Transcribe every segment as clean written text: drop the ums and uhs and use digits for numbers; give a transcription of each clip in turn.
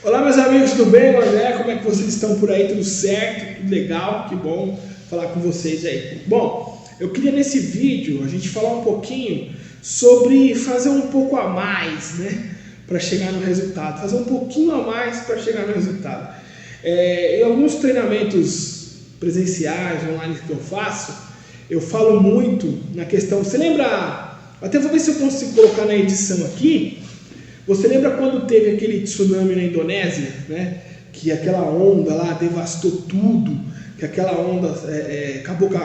Olá meus amigos, tudo bem? André, como é que vocês estão por aí? Tudo certo? Tudo legal? Que bom falar com vocês aí. Bom, eu queria nesse vídeo a gente falar um pouquinho sobre fazer um pouco a mais, né? Para chegar no resultado. Fazer um pouquinho a mais para chegar no resultado. Em alguns treinamentos presenciais, online que eu faço, eu falo muito na questão... Você lembra... Até vou ver se eu consigo colocar na edição aqui. Você lembra quando teve aquele tsunami na Indonésia, né? Que aquela onda lá devastou tudo, que aquela onda acabou com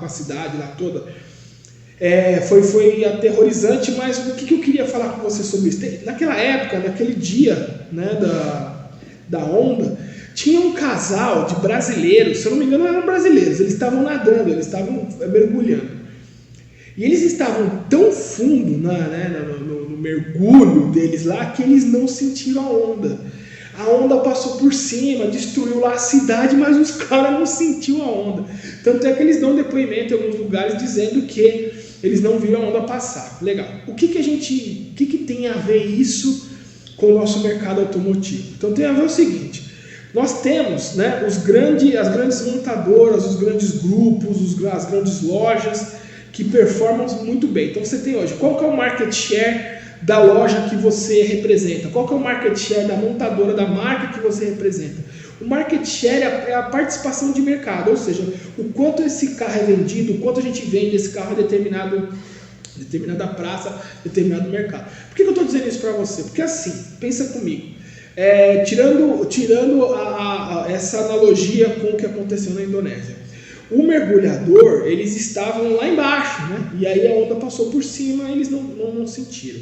a cidade lá toda. Foi aterrorizante, mas o que eu queria falar com você sobre isso? Naquela época, naquele dia, né, da onda, tinha um casal de brasileiros, se eu não me engano eram brasileiros, eles estavam nadando, eles estavam mergulhando. E eles estavam tão fundo no mergulho deles lá que eles não sentiram a onda. A onda passou por cima, destruiu lá a cidade, mas os caras não sentiram a onda. Tanto é que eles dão depoimento em alguns lugares dizendo que eles não viram a onda passar. Legal. O que tem a ver isso com o nosso mercado automotivo? Então tem a ver o seguinte: nós temos, né, as grandes montadoras, os grandes grupos, as grandes lojas que performam muito bem. Então você tem hoje, qual que é o market share da loja que você representa? Qual que é o market share da montadora, da marca que você representa? O market share é a participação de mercado, ou seja, o quanto esse carro é vendido, o quanto a gente vende esse carro em determinada praça, determinado mercado. Por que eu estou dizendo isso para você? Porque assim, pensa comigo, tirando essa analogia com o que aconteceu na Indonésia. O mergulhador, eles estavam lá embaixo, né? E aí a onda passou por cima e eles não sentiram.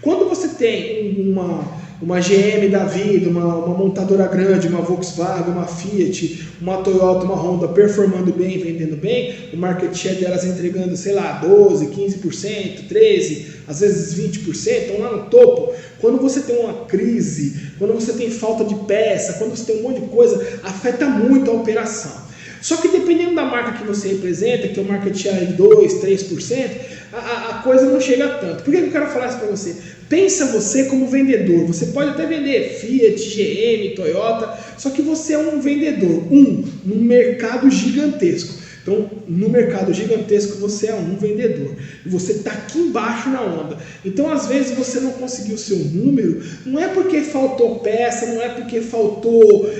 Quando você tem uma GM da vida, uma montadora grande, uma Volkswagen, uma Fiat, uma Toyota, uma Honda performando bem, vendendo bem, o market share delas entregando, sei lá, 12%, 15%, 13%, às vezes 20%, estão lá no topo. Quando você tem uma crise, quando você tem falta de peça, quando você tem um monte de coisa, afeta muito a operação. Só que dependendo da marca que você representa, que é o market share de 2%, 3%, a coisa não chega tanto. Por que eu quero falar isso para você? Pensa você como vendedor. Você pode até vender Fiat, GM, Toyota, só que você é um vendedor, num mercado gigantesco. Então, no mercado gigantesco, você é um vendedor. E você está aqui embaixo na onda. Então, às vezes, você não conseguiu o seu número. Não é porque faltou peça, não é porque faltou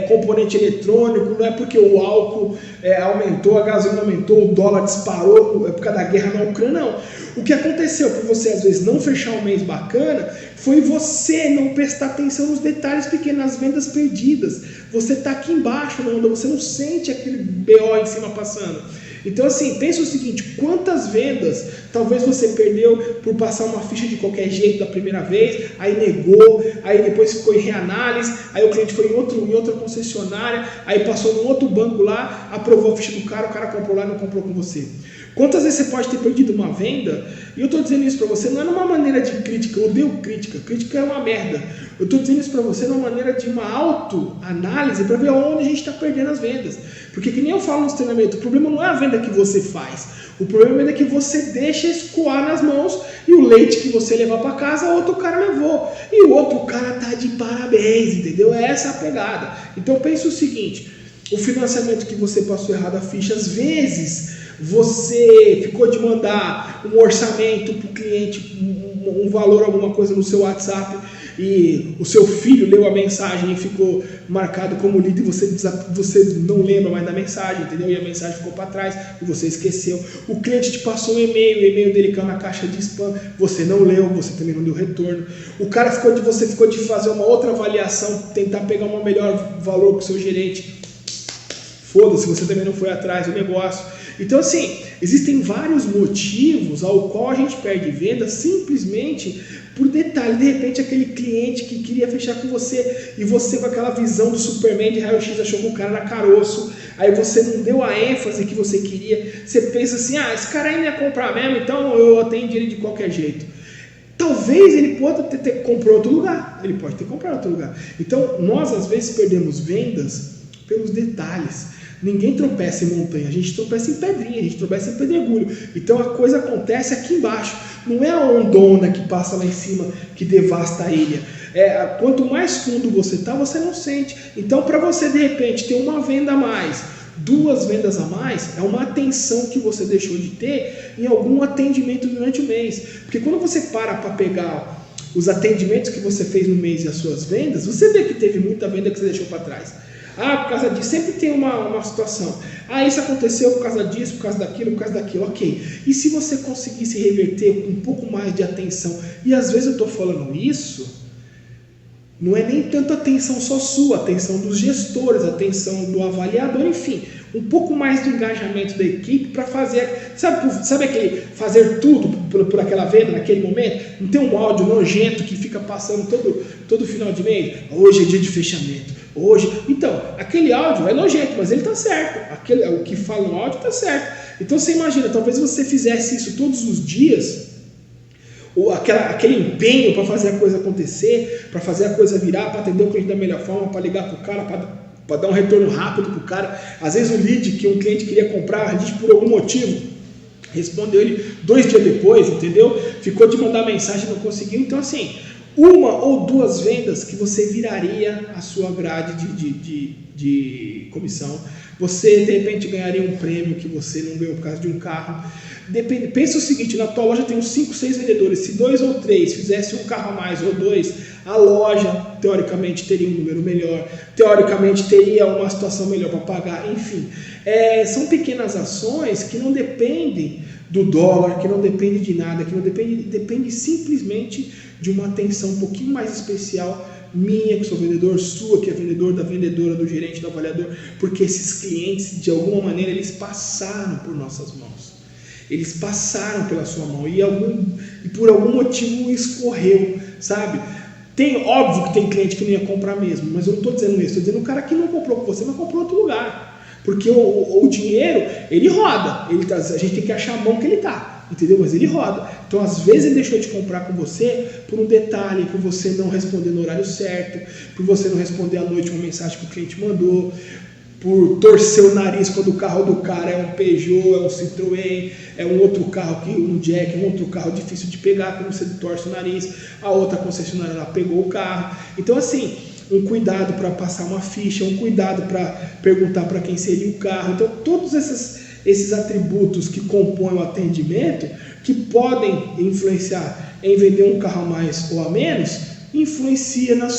componente eletrônico, não é porque o álcool aumentou, a gasolina aumentou, o dólar disparou, é por causa da guerra na Ucrânia, não. O que aconteceu por você, às vezes, não fechar um mês bacana, foi você não prestar atenção nos detalhes pequenos, nas vendas perdidas. Você está aqui embaixo na onda, você não sente aquele BO em cima passando. Então assim, pensa o seguinte: quantas vendas talvez você perdeu por passar uma ficha de qualquer jeito da primeira vez, aí negou, aí depois ficou em reanálise, aí o cliente foi em outra concessionária, aí passou num outro banco lá, aprovou a ficha do cara, o cara comprou lá e não comprou com você. Quantas vezes você pode ter perdido uma venda? E eu estou dizendo isso para você, não é numa maneira de crítica, eu odeio crítica é uma merda. Eu estou dizendo isso para você numa maneira de uma autoanálise para ver onde a gente está perdendo as vendas. Porque que nem eu falo nos treinamentos, o problema não é a venda que você faz, o problema é a venda que você deixa escoar nas mãos e o leite que você levar para casa, outro cara levou. E o outro cara tá de parabéns, entendeu? É essa a pegada. Então pense o seguinte: o financiamento que você passou errado a ficha, às vezes você ficou de mandar um orçamento para o cliente, um valor, alguma coisa no seu WhatsApp, e o seu filho leu a mensagem e ficou marcado como lido, e você não lembra mais da mensagem, entendeu? E a mensagem ficou para trás e você esqueceu. O cliente te passou um e-mail, o e-mail dele caiu na caixa de spam, você não leu, você também não deu retorno. Você ficou de fazer uma outra avaliação, tentar pegar um melhor valor com o seu gerente. Foda-se, você também não foi atrás do negócio. Então assim, existem vários motivos ao qual a gente perde venda simplesmente por detalhe. De repente aquele cliente que queria fechar com você e você com aquela visão do Superman de raio-x achou que o cara era caroço, aí você não deu a ênfase que você queria, você pensa assim: esse cara ainda ia comprar mesmo, então eu atendi ele de qualquer jeito. Talvez ele pode ter comprado outro lugar, ele pode ter comprado outro lugar. Então nós às vezes perdemos vendas pelos detalhes. Ninguém tropeça em montanha, a gente tropeça em pedrinha, a gente tropeça em pedregulho. Então a coisa acontece aqui embaixo. Não é a ondona que passa lá em cima que devasta a ilha. Quanto mais fundo você está, você não sente. Então, para você de repente ter uma venda a mais, 2 vendas a mais, é uma atenção que você deixou de ter em algum atendimento durante o mês. Porque quando você para pegar os atendimentos que você fez no mês e as suas vendas, você vê que teve muita venda que você deixou para trás. Por causa disso, sempre tem uma situação. Isso aconteceu por causa disso, por causa daquilo, ok. E se você conseguisse reverter com um pouco mais de atenção, e às vezes eu estou falando isso, não é nem tanto atenção só sua, atenção dos gestores, atenção do avaliador, enfim, um pouco mais de engajamento da equipe para fazer, sabe aquele fazer tudo por aquela venda naquele momento? Não tem um áudio nojento que fica passando todo final de mês? Hoje é dia de fechamento. Então, aquele áudio é nojento, mas ele está certo. O que fala no áudio está certo. Então você imagina, talvez você fizesse isso todos os dias, ou aquele empenho para fazer a coisa acontecer, para fazer a coisa virar, para atender o cliente da melhor forma, para ligar para o cara, para dar um retorno rápido para o cara. Às vezes o lead que um cliente queria comprar, a gente por algum motivo respondeu ele 2 dias depois, entendeu? Ficou de mandar mensagem, não conseguiu. Então assim, 1 ou 2 vendas que você viraria a sua grade de comissão. Você de repente ganharia um prêmio que você não ganhou por causa de um carro. Pensa o seguinte, na tua loja tem uns 5, 6 vendedores, se 2 ou 3 fizessem um carro a mais ou 2, a loja teoricamente teria um número melhor, teoricamente teria uma situação melhor para pagar, enfim. São pequenas ações que não dependem do dólar, que não dependem de nada, que não depende simplesmente de uma atenção um pouquinho mais especial minha, que sou vendedor, sua, que é vendedor, da vendedora, do gerente, do avaliador, porque esses clientes, de alguma maneira, eles passaram por nossas mãos. Eles passaram pela sua mão e por algum motivo escorreu, sabe? Óbvio que tem cliente que não ia comprar mesmo, mas eu não estou dizendo isso, estou dizendo o cara que não comprou com você, mas comprou em outro lugar. Porque o dinheiro, ele roda, a gente tem que achar a mão que ele está, entendeu? Mas ele roda. Então, às vezes ele deixou de comprar com você por um detalhe, por você não responder no horário certo, por você não responder à noite uma mensagem que o cliente mandou, por torcer o nariz quando o carro do cara é um Peugeot, é um Citroën, é um outro carro, um Jack, é um outro carro difícil de pegar, quando você torce o nariz, a outra concessionária ela pegou o carro. Então assim, um cuidado para passar uma ficha, um cuidado para perguntar para quem seria o carro. Então todos esses atributos que compõem o atendimento, que podem influenciar em vender um carro a mais ou a menos, influencia no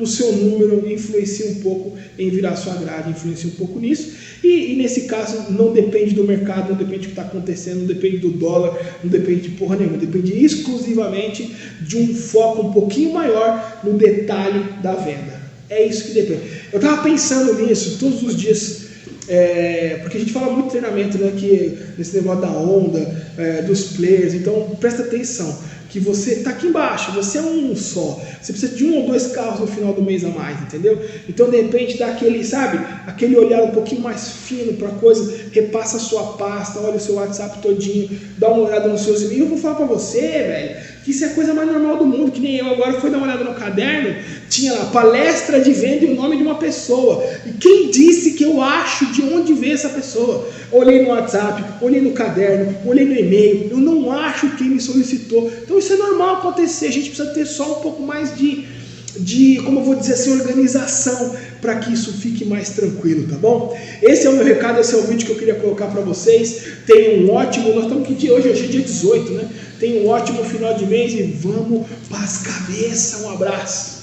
seu número, influencia um pouco em virar sua grade, influencia um pouco nisso, e nesse caso não depende do mercado, não depende do que está acontecendo, não depende do dólar, não depende de porra nenhuma, depende exclusivamente de um foco um pouquinho maior no detalhe da venda. É isso que depende. Eu estava pensando nisso todos os dias, porque a gente fala muito de treinamento, né, que nesse negócio da onda, dos players, então presta atenção, que você está aqui embaixo, você é um só, você precisa de 1 ou 2 carros no final do mês a mais, entendeu? Então de repente dá aquele olhar um pouquinho mais fino para a coisa, repassa a sua pasta, olha o seu WhatsApp todinho, dá uma olhada nos seus e-mails. Eu vou falar para você, velho, que isso é a coisa mais normal do mundo, que nem eu agora fui dar uma olhada no caderno, tinha lá palestra de venda e o nome de uma pessoa, e quem disse que eu acho de onde veio essa pessoa? Olhei no WhatsApp, olhei no caderno, olhei no e-mail, eu não acho quem me solicitou. Então isso é normal acontecer, a gente precisa ter só um pouco mais de como eu vou dizer assim, organização, para que isso fique mais tranquilo, tá bom? Esse é o meu recado, esse é o vídeo que eu queria colocar para vocês. Tenham um ótimo, nós estamos que dia hoje? Hoje é dia 18, né? Tenham um ótimo final de mês e vamos para as cabeças. Um abraço.